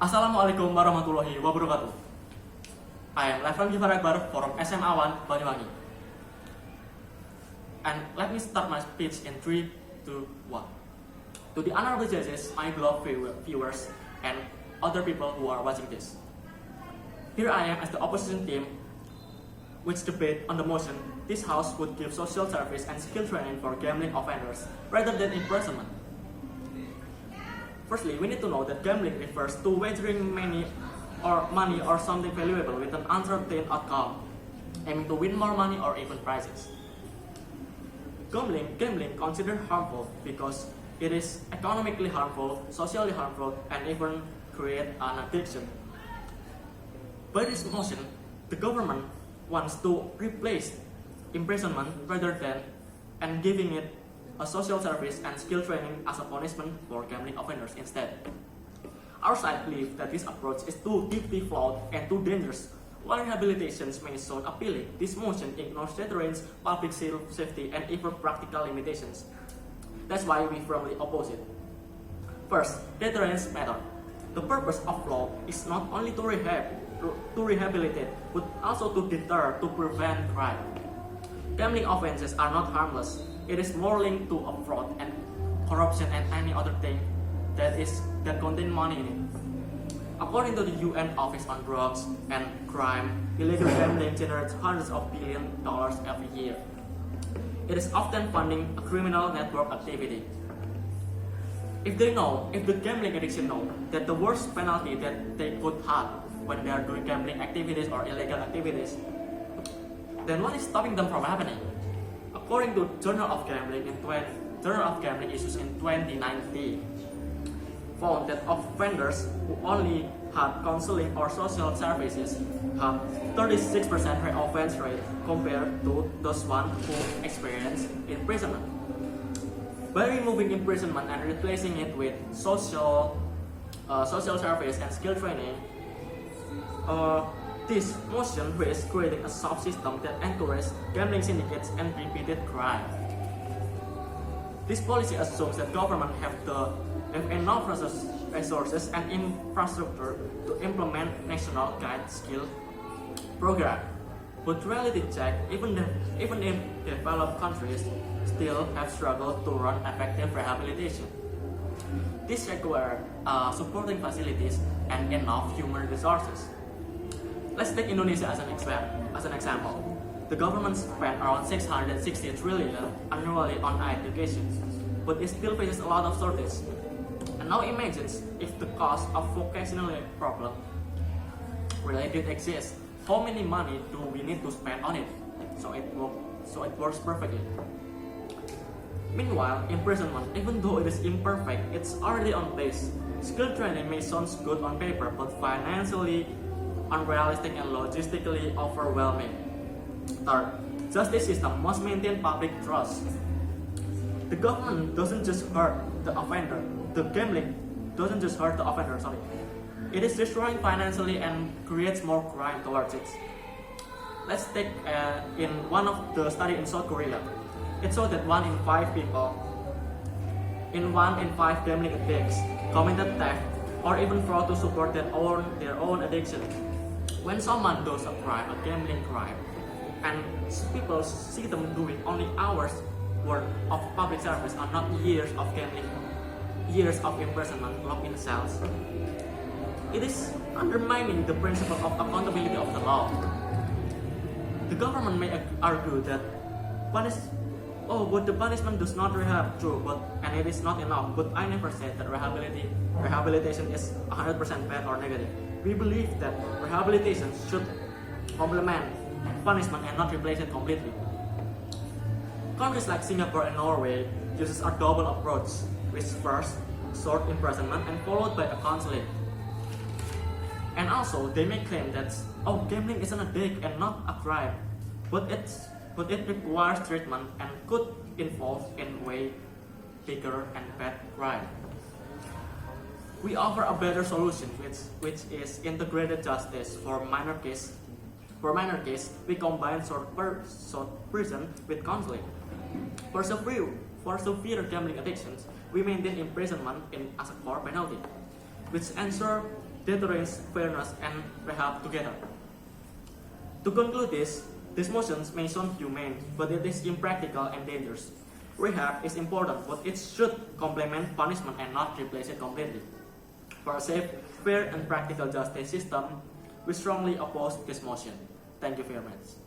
Assalamualaikum warahmatullahi wabarakatuh. I am LEFRAND GHIFFARI from SMA 1 BANYUWANGI. And let me start my speech in 3, 2, 1. To the honorable judges, my beloved viewers, and other people who are watching this. Here I am as the opposition team, which debate on the motion this House would give social service and skill training for gambling offenders rather than imprisonment. Firstly, we need to know that gambling refers to wagering money or something valuable with an uncertain outcome, aiming to win more money or even prizes. Gambling considered harmful because it is economically harmful, socially harmful, and even create an addiction. By this motion, the government wants to replace imprisonment rather than and giving it a social service and skill training as a punishment for gambling offenders instead. Our side believes that this approach is too deeply flawed and too dangerous. While rehabilitation may sound appealing, this motion ignores deterrence, public safety, and even practical limitations. That's why we firmly oppose it. First, deterrence matter. The purpose of law is not only to rehabilitate, but also to deter, to prevent crime. Gambling offenses are not harmless. It is more linked to a fraud and corruption and any other thing that contain money in it. According to the UN Office on Drugs and Crime, illegal gambling generates hundreds of billions of dollars every year. It is often funding a criminal network activity. If the gambling addiction know that the worst penalty that they could have when they are doing gambling activities or illegal activities, then what is stopping them from happening? According to Journal of Gambling Issues in 2019, found that offenders who only had counseling or social services have 36% reoffense rate compared to those who experienced imprisonment. By removing imprisonment and replacing it with social service and skill training, this motion risks creating a soft system that encourages gambling syndicates and repeated crime. This policy assumes that government have enough resources and infrastructure to implement national guide skill program. But reality check, even if developed countries still have struggled to run effective rehabilitation. This requires supporting facilities and enough human resources. Let's take Indonesia as an example. The government spends around 660 trillion annually on education, but it still faces a lot of shortage. And now imagine if the cost of vocational problem really did exist. How many money do we need to spend on it so it works perfectly? Meanwhile, imprisonment, even though it is imperfect, it's already on place. Skill training may sound good on paper, but financially unrealistic and logistically overwhelming. Third, justice system must maintain public trust. The government doesn't just hurt the offender. The gambling doesn't just hurt the offender, It is destroying financially and creates more crime towards it. Let's take in one of the study in South Korea. It showed that 1 in 5 people in 1 in 5 gambling addicts committed theft or even fraud to support their own addiction. When someone does a gambling crime, and people see them doing only hours worth of public service and not years of gambling, years of imprisonment locked in cells, it is undermining the principle of accountability of the law. The government may argue that but the punishment does not rehab, true, and it is not enough. But I never said that rehabilitation is 100% bad or negative. We believe that rehabilitation should complement punishment and not replace it completely. Countries like Singapore and Norway uses a double approach, which first short imprisonment and followed by a counseling. And also, they may claim that gambling is an addict and not a crime, but it requires treatment and could involve in way bigger and bad crime. We offer a better solution, which is integrated justice for minor case. For minor case, we combine short prison with counseling. For severe gambling addictions, we maintain imprisonment as a core penalty, which ensure deterrence, fairness, and rehab together. To conclude this motion may sound humane, but it is impractical and dangerous. Rehab is important, but it should complement punishment and not replace it completely. For a safe, fair, and practical justice system, we strongly oppose this motion. Thank you very much.